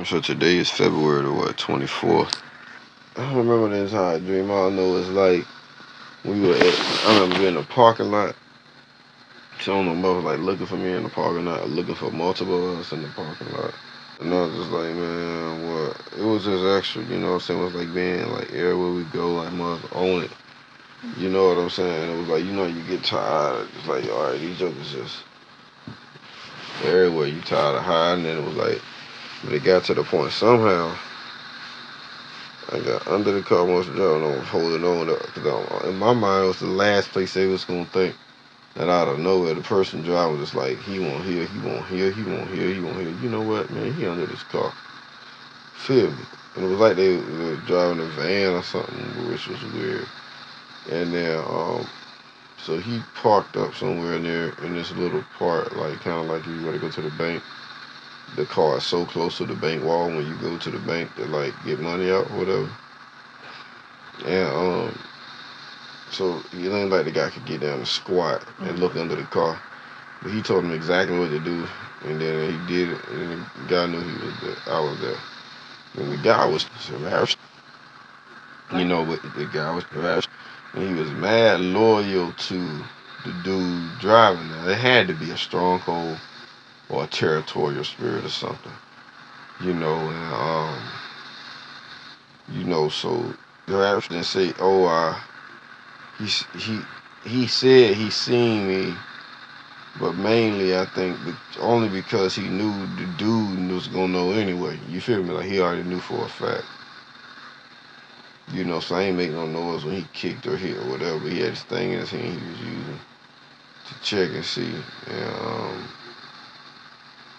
So today is February the what, 24th. I don't remember the entire dream. All I know is like I remember being in the parking lot. So I don't know, was like looking for me in the parking lot, looking for multiple of us in the parking lot. And I was just like, man, what? It was just extra, you know what I'm saying? It was like being like everywhere we go, like must own it. You know what I'm saying? It was like, you get tired. It's like, all right, these jokers just everywhere. You tired of hiding. And it was like, but it got to the point somehow. I got under the car once driving on, holding on. Because in my mind, it was the last place they was going to think. And out of nowhere, the person driving was just like, he won't hear, he won't hear, he won't hear, he won't hear. You know what, man? He under this car. Feel me? And it was like they were driving a van or something, which was weird. And then, so he parked up somewhere in there in this little part, like kind of like you got to go to the bank. The car is so close to the bank wall when you go to the bank to like get money out or whatever. And so you ain't like the guy could get down and squat and look under the car. But he told him exactly what to do, and then he did it, and the guy knew he was there. I was there. And the guy was embarrassed, but the guy was embarrassed. And he was mad loyal to the dude driving there. It had to be a stronghold or a territorial spirit or something, and so the rapper didn't say, oh, he he he said he seen me, but mainly I think only because he knew the dude was gonna know anyway. You feel me? Like he already knew for a fact. So I ain't make no noise when he kicked or hit or whatever. He had this thing in his hand he was using to check and see.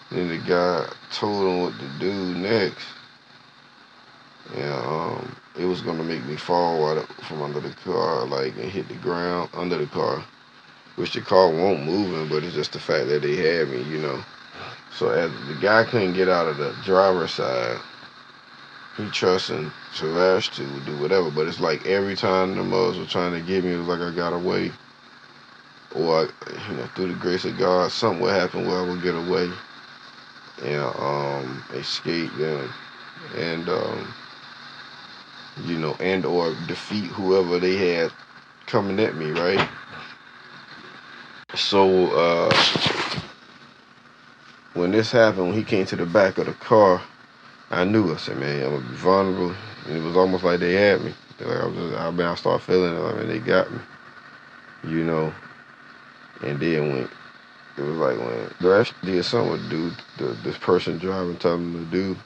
And then the guy told him what to do next. And it was gonna make me fall from under the car, like and hit the ground under the car, which the car won't moving, but it's just the fact that they had me. So as the guy couldn't get out of the driver's side, he trusting Savage to do whatever. But it's like every time the mothers were trying to get me, it was like I got away, or through the grace of God, something would happen where I would get away and escape them, and and or defeat whoever they had coming at me, right? So when this happened, when he came to the back of the car, I knew. I said, man, I'm gonna be vulnerable, and it was almost like they had me. Like I started feeling it. I mean, they got me, you know. And then when it was like when they actually did something with this person driving told me to do,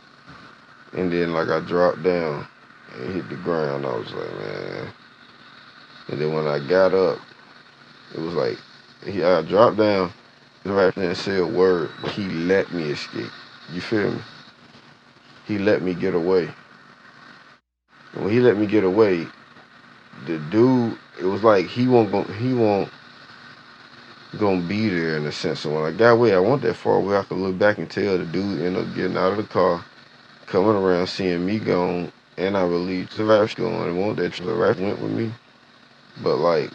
and then like I dropped down and hit the ground. I was like, man. And then when I got up, it was like I dropped down. The rapper didn't say a word, but he let me escape. You feel me? He let me get away. And when he let me get away, the dude, it was like he won't gonna be there in a sense. So when I got away, I went that far away, I could look back and tell the dude ended up getting out of the car, coming around, seeing me gone, and I released the rap going and want that the rap went with me. But like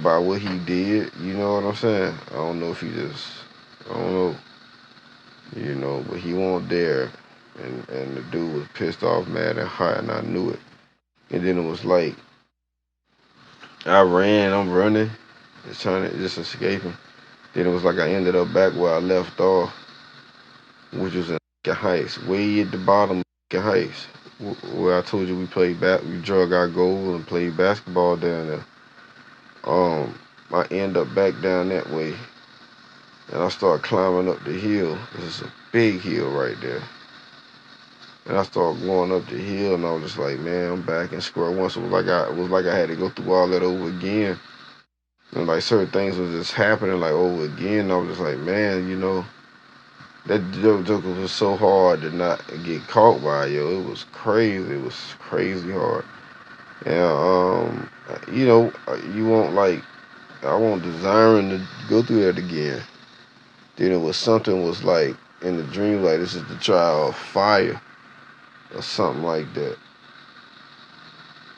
by what he did, you know what I'm saying? I don't know if I don't know, but he won't there. And the dude was pissed off, mad and hot, and I knew it. And then it was like I'm running, just trying to just escaping. Then it was like I ended up back where I left off, which was in Heights, way at the bottom of Heights, where I told you we drug our gold and played basketball down there. I end up back down that way, and I start climbing up the hill. This is a big hill right there. And I started going up the hill, and I was just like, man, I'm back in square one. So it was like I had to go through all that over again. And like certain things was just happening like over again. And I was just like, man, that Joker was so hard to not get caught by, yo. It was crazy. It was crazy hard. And you won't like I won't desiring to go through that again. Then it was something was like in the dream like this is the trial of fire or something like that.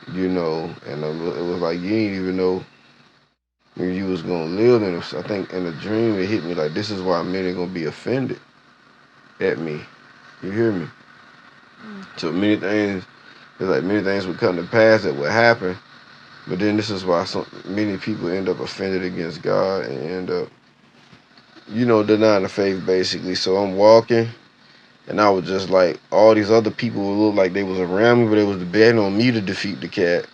And it was like you ain't even know when you was gonna live in it. I think in the dream it hit me like this is why men are gonna be offended at me. You hear me? So many things would come to pass that would happen. But then this is why many people end up offended against God and end up, denying the faith basically. So I'm walking, and I was just like, all these other people would look like they was around me, but it was betting on me to defeat the cat.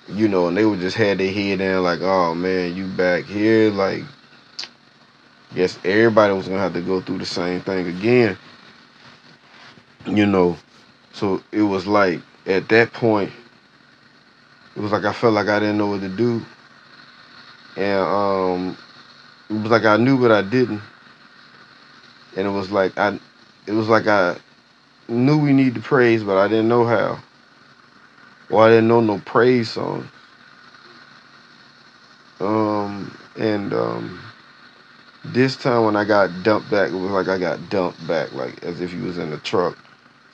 And they would just had their head down like, oh man, you back here. Like, guess everybody was gonna have to go through the same thing again. You know. So it was like at that point, it was like I felt like I didn't know what to do. And it was like I knew but I didn't. And it was like I knew we need to praise, but I didn't know how. Or I didn't know no praise song. And this time when I got dumped back, it was like I got dumped back, like as if you was in the truck.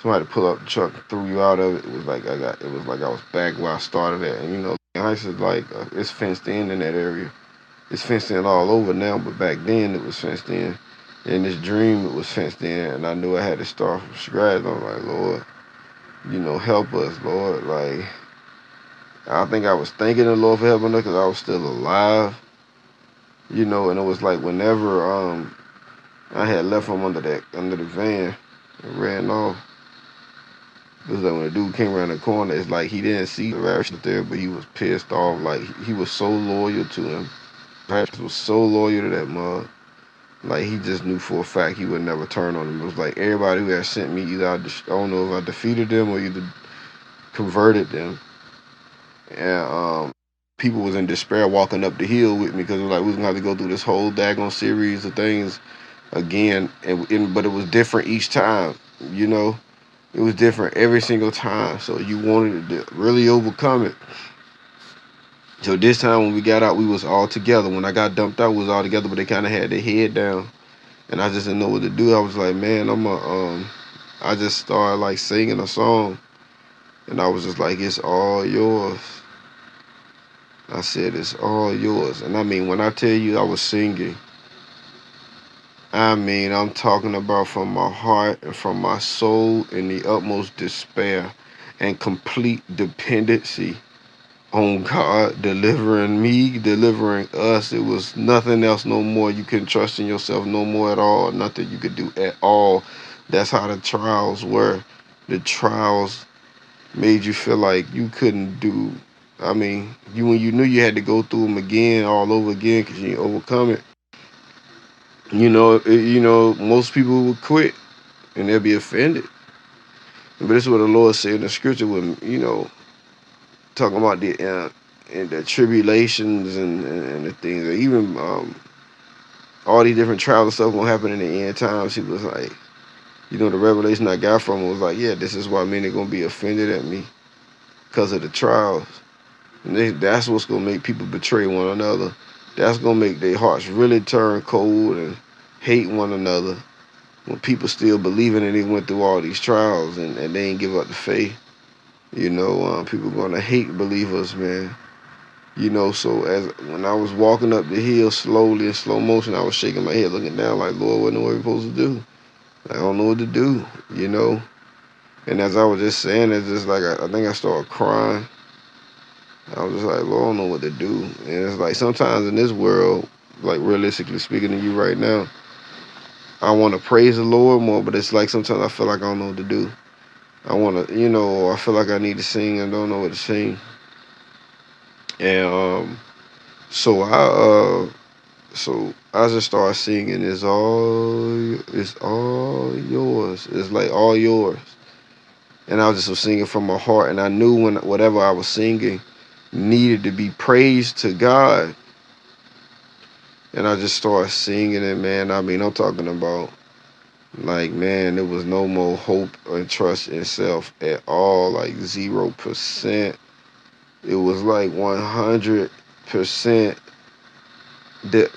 Somebody pulled up the truck and threw you out of it. It was like I was back where I started at. And ICE is like it's fenced in that area. It's fenced in all over now, but back then it was fenced in. In this dream, it was fenced in, and I knew I had to start from scratch. I'm like, Lord, help us, Lord. Like, I think I was thanking the Lord for helping us because I was still alive, and it was like whenever I had left from under the van and ran off. It was like when the dude came around the corner, it's like he didn't see the ration there, but he was pissed off. Like, he was so loyal to him. He was so loyal to that mug. Like, he just knew for a fact he would never turn on him. It was like everybody who had sent me, either I don't know if I defeated them or either converted them. And people was in despair walking up the hill with me because it was like we was gonna have to go through this whole daggone series of things again, but it was different each time. You know, it was different every single time. So you wanted to really overcome it. So this time when we got out, we was all together. When I got dumped out, we was all together, but they kind of had their head down, and I just didn't know what to do. I was like, man, I just started like singing a song, and I was just like, it's all yours. I said, it's all yours. And I mean, when I tell you I was singing, I mean, I'm talking about from my heart and from my soul in the utmost despair and complete dependency on God delivering me, delivering us. It was nothing else no more. You couldn't trust in yourself no more at all. Nothing you could do at all. That's how the trials were. The trials made you feel like you couldn't do. I mean, when you knew you had to go through them again, all over again, because you didn't overcome it. Most people would quit and they'll be offended. But this is what the Lord said in the scripture when, talking about the tribulations and the things, or even all these different trials and stuff gonna happen in the end times. He was like, the revelation I got from him was like, yeah, this is why many gonna be offended at me because of the trials. And that's what's gonna make people betray one another. That's gonna make their hearts really turn cold and hate one another. When people still believing and they went through all these trials and they ain't give up the faith, people gonna hate believers, man. So as when I was walking up the hill slowly in slow motion, I was shaking my head, looking down, like, Lord, what are we supposed to do? I don't know what to do. And as I was just saying, it's just like I think I started crying. I was just like, Lord, I don't know what to do. And it's like sometimes in this world, like realistically speaking to you right now, I want to praise the Lord more, but it's like sometimes I feel like I don't know what to do. I want to, I feel like I need to sing and don't know what to sing. And so I just started singing. It's all yours. It's like all yours. And I was just singing from my heart, and I knew when whatever I was singing needed to be praised to God. And I just started singing it, man. I mean, I'm talking about, like, man, there was no more hope and trust in self at all, like 0%. It was like 100% that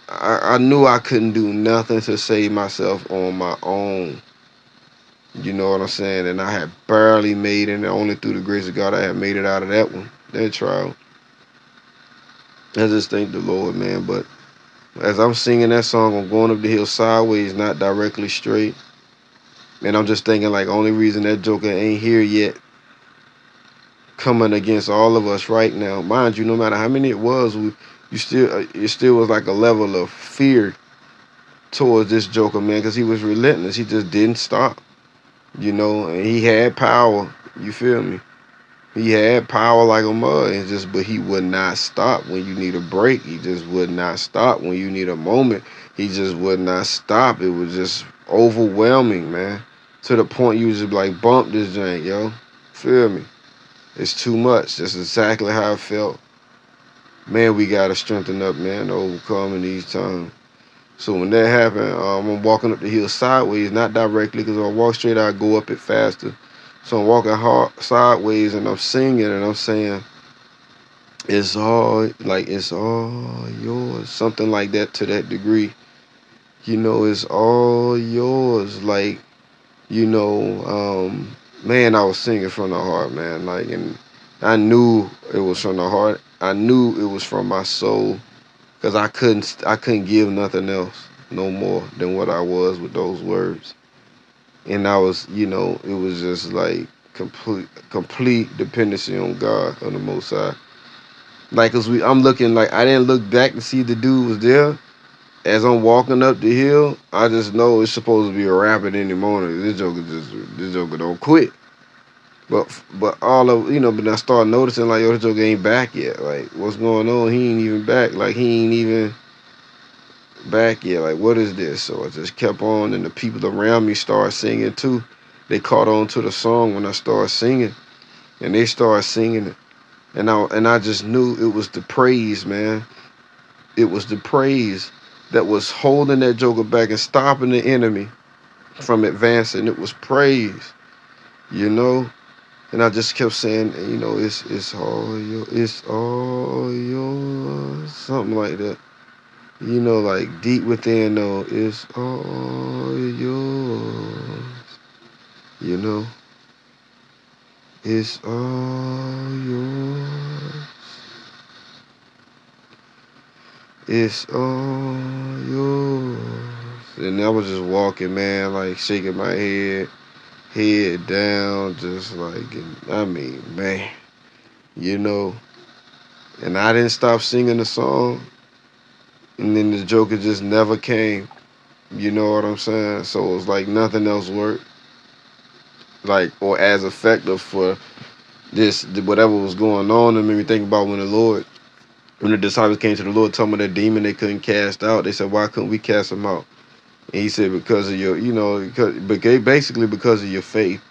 I knew I couldn't do nothing to save myself on my own. You know what I'm saying? And I had barely made it, and only through the grace of God I had made it out of that one, that trial. I just thank the Lord, man. But as I'm singing that song, I'm going up the hill sideways, not directly straight. And I'm just thinking like only reason that Joker ain't here yet, coming against all of us right now. Mind you, no matter how many it was, it still was like a level of fear towards this Joker, man, because he was relentless. He just didn't stop, and he had power. You feel me? He had power like a mud, but he would not stop when you need a break. He just would not stop when you need a moment. He just would not stop. It was just overwhelming, man, to the point you just like bump this joint, yo. Feel me? It's too much. That's exactly how I felt. Man, we gotta strengthen up, man, to overcome in these times. So when that happened, I'm walking up the hill sideways, not directly, because if I walk straight, I go up it faster. So I'm walking hard sideways, and I'm singing, and I'm saying, it's all yours, something like that to that degree. It's all yours. Like, man, I was singing from the heart, man. Like, and I knew it was from the heart. I knew it was from my soul, because I couldn't give nothing else no more than what I was with those words. And I was, it was just like complete dependency on God, on the Most High. Like, I'm looking, like, I didn't look back to see if the dude was there. As I'm walking up the hill, I just know it's supposed to be a rapid any morning. This Joker don't quit. But but I started noticing, like, yo, this Joker ain't back yet. Like, what's going on? He ain't even back. Like, he ain't even back yet. Like, what is this? So I just kept on, and the people around me started singing too. They caught on to the song when I started singing, and they started singing it. And I just knew it was the praise, man. It was the praise that was holding that Joker back and stopping the enemy from advancing. It was praise, you know. And I just kept saying, it's all yours, something like that. Like deep within, though, it's all yours. You know, it's all yours. It's all yours. And I was just walking, man, like shaking my head down, just like, I mean, man, you know. And I didn't stop singing the song, and then the Joker just never came. You know what I'm saying? So it was like nothing else worked, like, or as effective for this, whatever was going on. And made me think about when the disciples came to the Lord, told them that demon they couldn't cast out. They said, why couldn't we cast them out? And he said, because of basically because of your faith.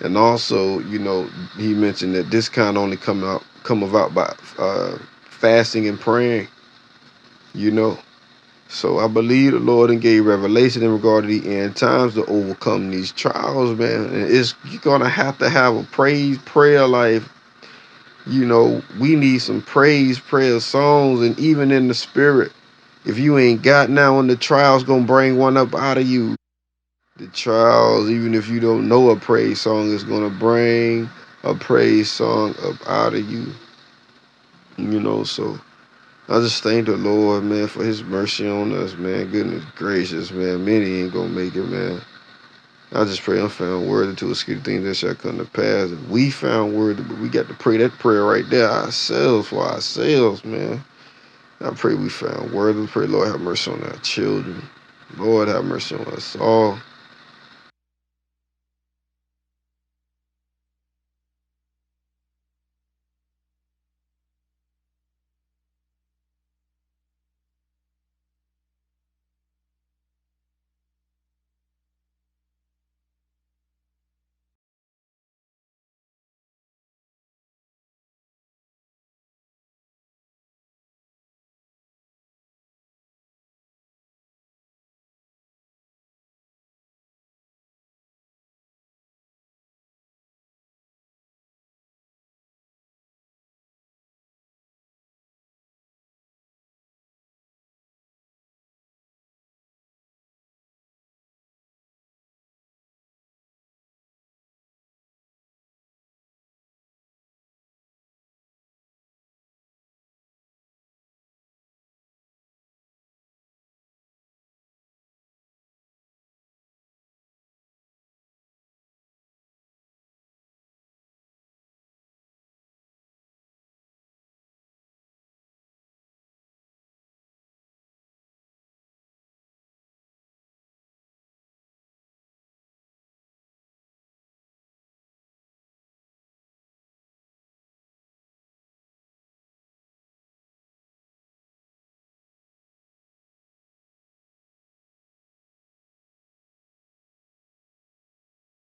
And also, he mentioned that this kind only come about by fasting and praying, you know. So I believe the Lord and gave revelation in regard to the end times to overcome these trials, man. And you're gonna have to have a praise prayer life. We need some praise prayer songs, and even in the spirit. If you ain't got now, when the trials gonna bring one up out of you. The trials, even if you don't know a praise song, is gonna bring a praise song up out of you. So I just thank the Lord, man, for his mercy on us, man. Goodness gracious, man. Many ain't gonna make it, man. I just pray I'm found worthy to escape the things that shall come to pass. If we found worthy, but we got to pray that prayer right there ourselves, for ourselves, man. I pray we found worthy. Pray, Lord, have mercy on our children. Lord, have mercy on us all.